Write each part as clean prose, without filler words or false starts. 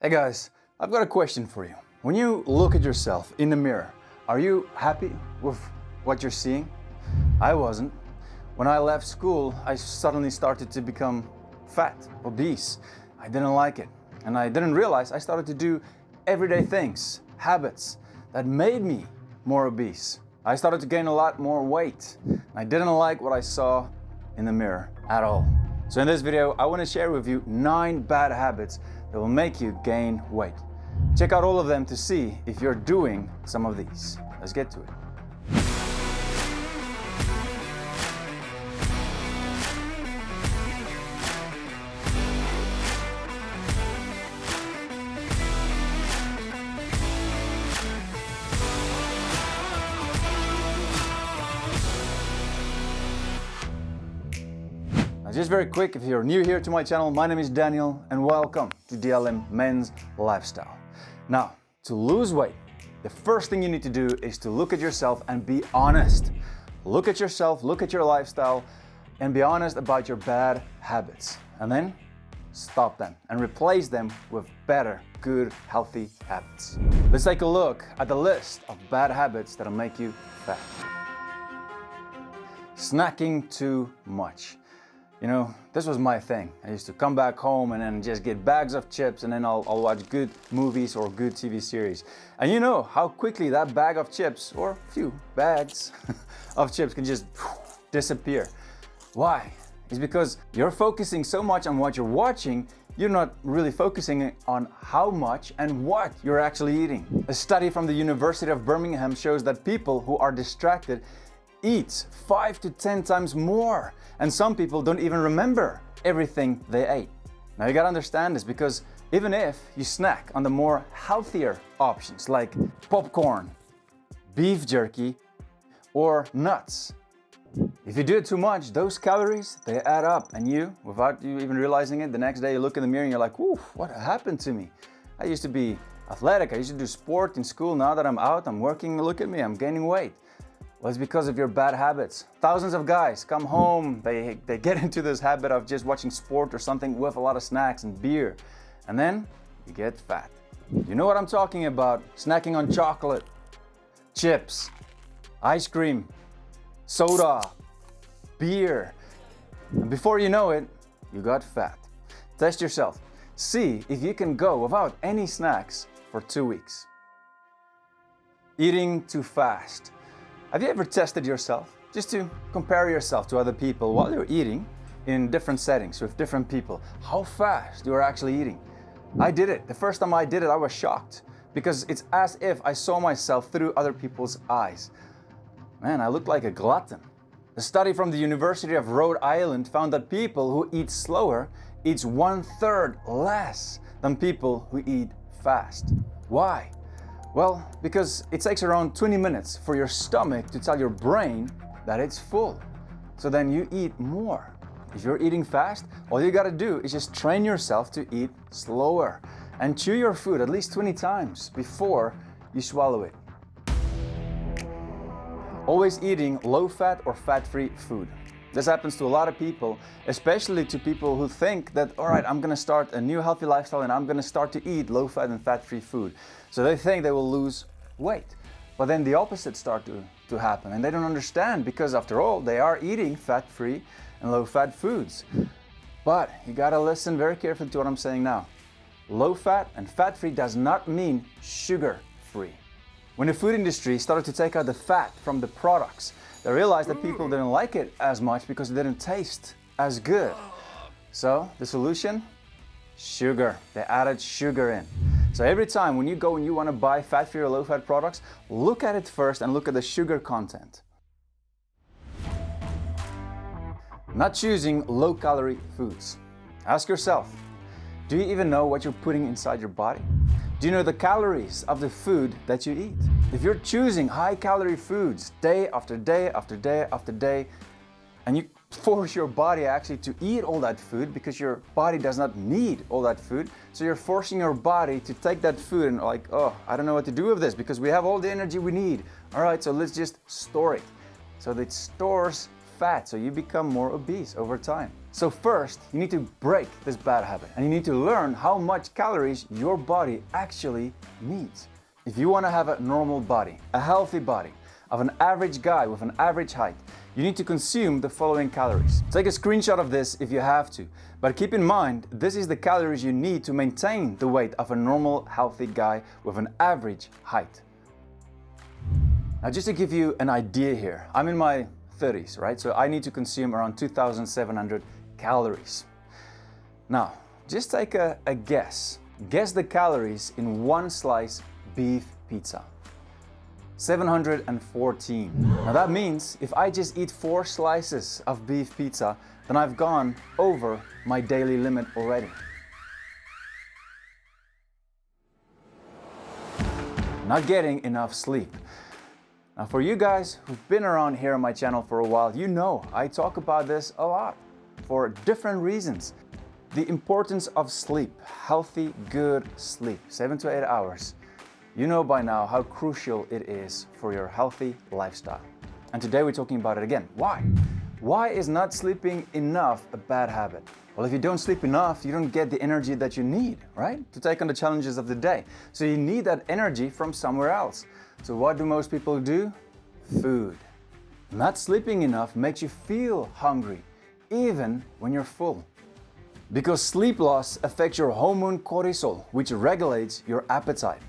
Hey guys, I've got a question for you. When you look at yourself in the mirror, are you happy with what you're seeing? I wasn't. When I left school, I suddenly started to become fat, obese. I didn't like it. And I didn't realize I started to do everyday things, habits that made me more obese. I started to gain a lot more weight. I didn't like what I saw in the mirror at all. So in this video, I want to share with you 9 bad habits that will make you gain weight. Check out all of them to see if you're doing some of these. Let's get to it. Just very quick, if you're new here to my channel, my name is Daniel and welcome to DLM Men's Lifestyle. Now, to lose weight, the first thing you need to do is to look at yourself and be honest. Look at yourself, look at your lifestyle, and be honest about your bad habits. And then stop them and replace them with better, good, healthy habits. Let's take a look at the list of bad habits that'll make you fat. Snacking too much. You know, this was my thing. I used to come back home and then just get bags of chips and then I'll watch good movies or good TV series. And you know how quickly that bag of chips, or a few bags of chips, can just disappear. Why? It's because you're focusing so much on what you're watching, you're not really focusing on how much and what you're actually eating. A study from the University of Birmingham shows that people who are distracted eat 5 to 10 times more. And some people don't even remember everything they ate. Now you gotta understand this, because even if you snack on the more healthier options like popcorn, beef jerky, or nuts, if you do it too much, those calories, they add up, and you, without you even realizing it, the next day you look in the mirror and you're like, ooh, what happened to me? I used to be athletic, I used to do sport in school. Now that I'm out, I'm working, look at me, I'm gaining weight. Well, it's because of your bad habits. Thousands of guys come home, they get into this habit of just watching sport or something with a lot of snacks and beer. And then you get fat. You know what I'm talking about. Snacking on chocolate, chips, ice cream, soda, beer. And before you know it, you got fat. Test yourself. See if you can go without any snacks for 2 weeks. Eating too fast. Have you ever tested yourself just to compare yourself to other people while you're eating in different settings with different people? How fast you're actually eating? I did it. The first time I did it, I was shocked because it's as if I saw myself through other people's eyes. Man, I looked like a glutton. A study from the University of Rhode Island found that people who eat slower eat 1/3 less than people who eat fast. Why? Well, because it takes around 20 minutes for your stomach to tell your brain that it's full. So then you eat more. If you're eating fast, all you gotta do is just train yourself to eat slower and chew your food at least 20 times before you swallow it. Always eating low-fat or fat-free food. This happens to a lot of people, especially to people who think that, all right, I'm gonna start a new healthy lifestyle and I'm gonna start to eat low-fat and fat-free food. So they think they will lose weight. But then the opposite starts to happen, and they don't understand, because after all, they are eating fat-free and low-fat foods. But you gotta listen very carefully to what I'm saying now. Low-fat and fat-free does not mean sugar-free. When the food industry started to take out the fat from the products, they realized that people didn't like it as much because it didn't taste as good. So the solution? Sugar. They added sugar in. So every time when you go and you want to buy fat-free or low-fat products, look at it first and look at the sugar content. Not choosing low-calorie foods. Ask yourself, do you even know what you're putting inside your body? Do you know the calories of the food that you eat? If you're choosing high-calorie foods day after day after day after day, and you force your body actually to eat all that food because your body does not need all that food, so you're forcing your body to take that food and like, oh, I don't know what to do with this because we have all the energy we need. All right, so let's just store it. So it stores fat, so you become more obese over time. So first, you need to break this bad habit and you need to learn how much calories your body actually needs. If you want to have a normal body, a healthy body, of an average guy with an average height, you need to consume the following calories. Take a screenshot of this if you have to, but keep in mind, this is the calories you need to maintain the weight of a normal, healthy guy with an average height. Now, just to give you an idea here, I'm in my 30s, right? So I need to consume around 2,700 calories. Now, just take a guess. Guess the calories in one slice beef pizza. 714. Now that means if I just eat 4 slices of beef pizza, then I've gone over my daily limit already. Not getting enough sleep. Now for you guys who've been around here on my channel for a while, you know I talk about this a lot for different reasons. The importance of sleep, healthy, good sleep, 7 to 8 hours. You know by now how crucial it is for your healthy lifestyle. And today we're talking about it again. Why? Why is not sleeping enough a bad habit? Well, if you don't sleep enough, you don't get the energy that you need, right? To take on the challenges of the day. So you need that energy from somewhere else. So what do most people do? Food. Not sleeping enough makes you feel hungry, even when you're full. Because sleep loss affects your hormone cortisol, which regulates your appetite.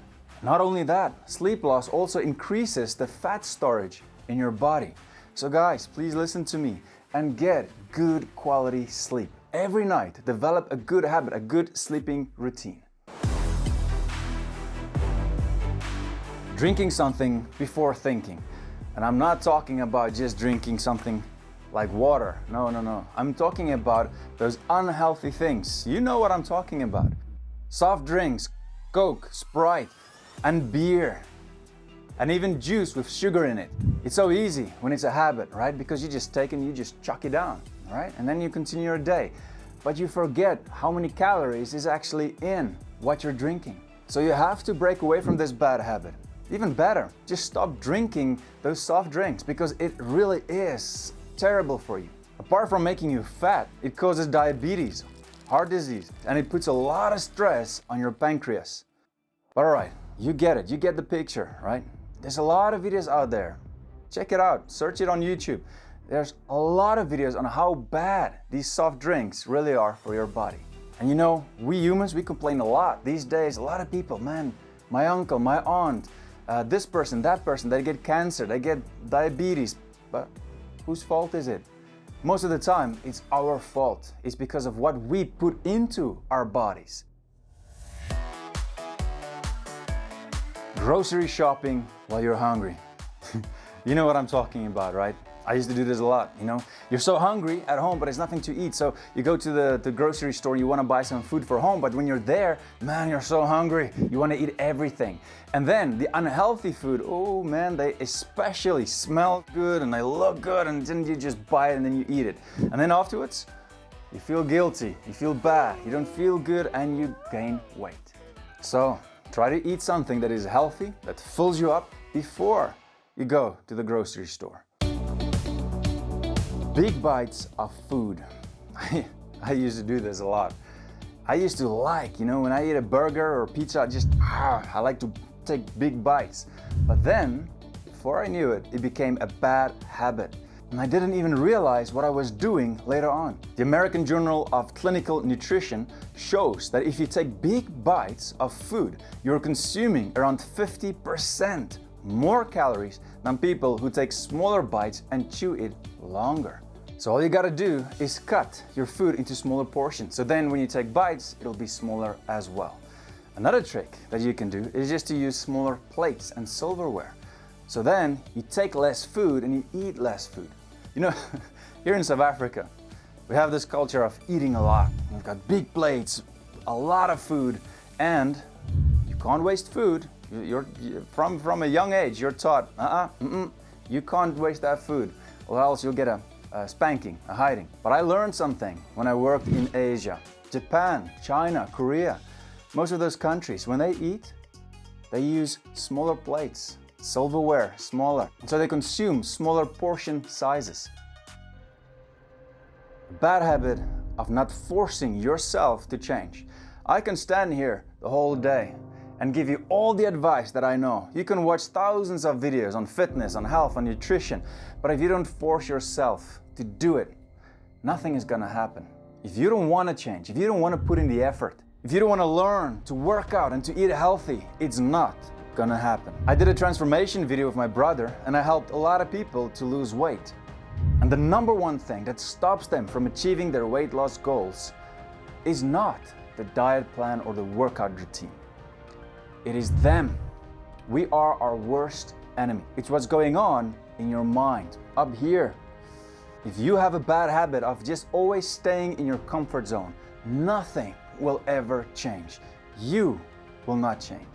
Not only that, sleep loss also increases the fat storage in your body. So guys, please listen to me and get good quality sleep. Every night, develop a good habit, a good sleeping routine. Drinking something before thinking. And I'm not talking about just drinking something like water. No. I'm talking about those unhealthy things. You know what I'm talking about. Soft drinks, Coke, Sprite, and beer, and even juice with sugar in it. It's so easy when it's a habit, right? Because you just take and you just chuck it down, right? And then you continue your day. But you forget how many calories is actually in what you're drinking. So you have to break away from this bad habit. Even better, just stop drinking those soft drinks because it really is terrible for you. Apart from making you fat, it causes diabetes, heart disease, and it puts a lot of stress on your pancreas. But all right, you get it, you get the picture, right? There's a lot of videos out there. Check it out, search it on YouTube. There's a lot of videos on how bad these soft drinks really are for your body. And you know, we humans, we complain a lot. These days, a lot of people, man, my uncle, my aunt, this person, that person, they get cancer, they get diabetes. But whose fault is it? Most of the time, it's our fault. It's because of what we put into our bodies. Grocery shopping while you're hungry. You know what I'm talking about, right? I used to do this a lot, you know? You're so hungry at home, but there's nothing to eat. So you go to the grocery store, you want to buy some food for home, but when you're there, man, you're so hungry. You want to eat everything. And then the unhealthy food, oh man, they especially smell good and they look good, and then you just buy it and then you eat it. And then afterwards, you feel guilty, you feel bad, you don't feel good, and you gain weight. So try to eat something that is healthy, that fills you up before you go to the grocery store. Big bites of food. I used to do this a lot. I used to like, you know, when I eat a burger or pizza, I like to take big bites. But then, before I knew it, it became a bad habit. And I didn't even realize what I was doing later on. The American Journal of Clinical Nutrition shows that if you take big bites of food, you're consuming around 50% more calories than people who take smaller bites and chew it longer. So all you gotta do is cut your food into smaller portions. So then when you take bites, it'll be smaller as well. Another trick that you can do is just to use smaller plates and silverware. So then you take less food and you eat less food. You know, here in South Africa, we have this culture of eating a lot. We've got big plates, a lot of food, and you can't waste food. From a young age, you're taught, you can't waste that food, or else you'll get a spanking, a hiding. But I learned something when I worked in Asia, Japan, China, Korea. Most of those countries, when they eat, they use smaller plates, silverware, smaller. So they consume smaller portion sizes. A bad habit of not forcing yourself to change. I can stand here the whole day and give you all the advice that I know. You can watch thousands of videos on fitness, on health, on nutrition, but if you don't force yourself to do it, nothing is gonna happen. If you don't wanna change, if you don't wanna put in the effort, if you don't wanna learn to work out and to eat healthy, it's not gonna happen. I did a transformation video with my brother and I helped a lot of people to lose weight. And the number one thing that stops them from achieving their weight loss goals is not the diet plan or the workout routine. It is them. We are our worst enemy. It's what's going on in your mind, up here. If you have a bad habit of just always staying in your comfort zone, nothing will ever change. You will not change.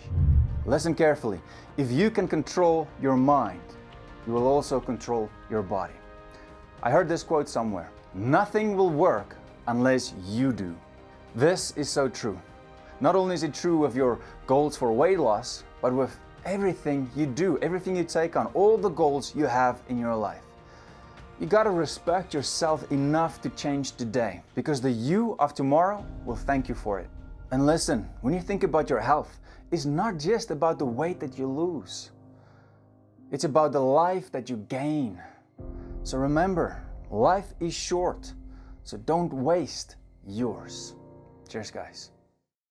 Listen carefully. If you can control your mind, you will also control your body. I heard this quote somewhere: nothing will work unless you do. This is so true. Not only is it true with your goals for weight loss, but with everything you do, everything you take on, all the goals you have in your life. You gotta respect yourself enough to change today, because the you of tomorrow will thank you for it. And listen, when you think about your health, it's not just about the weight that you lose. It's about the life that you gain. So remember, life is short, so don't waste yours. Cheers, guys.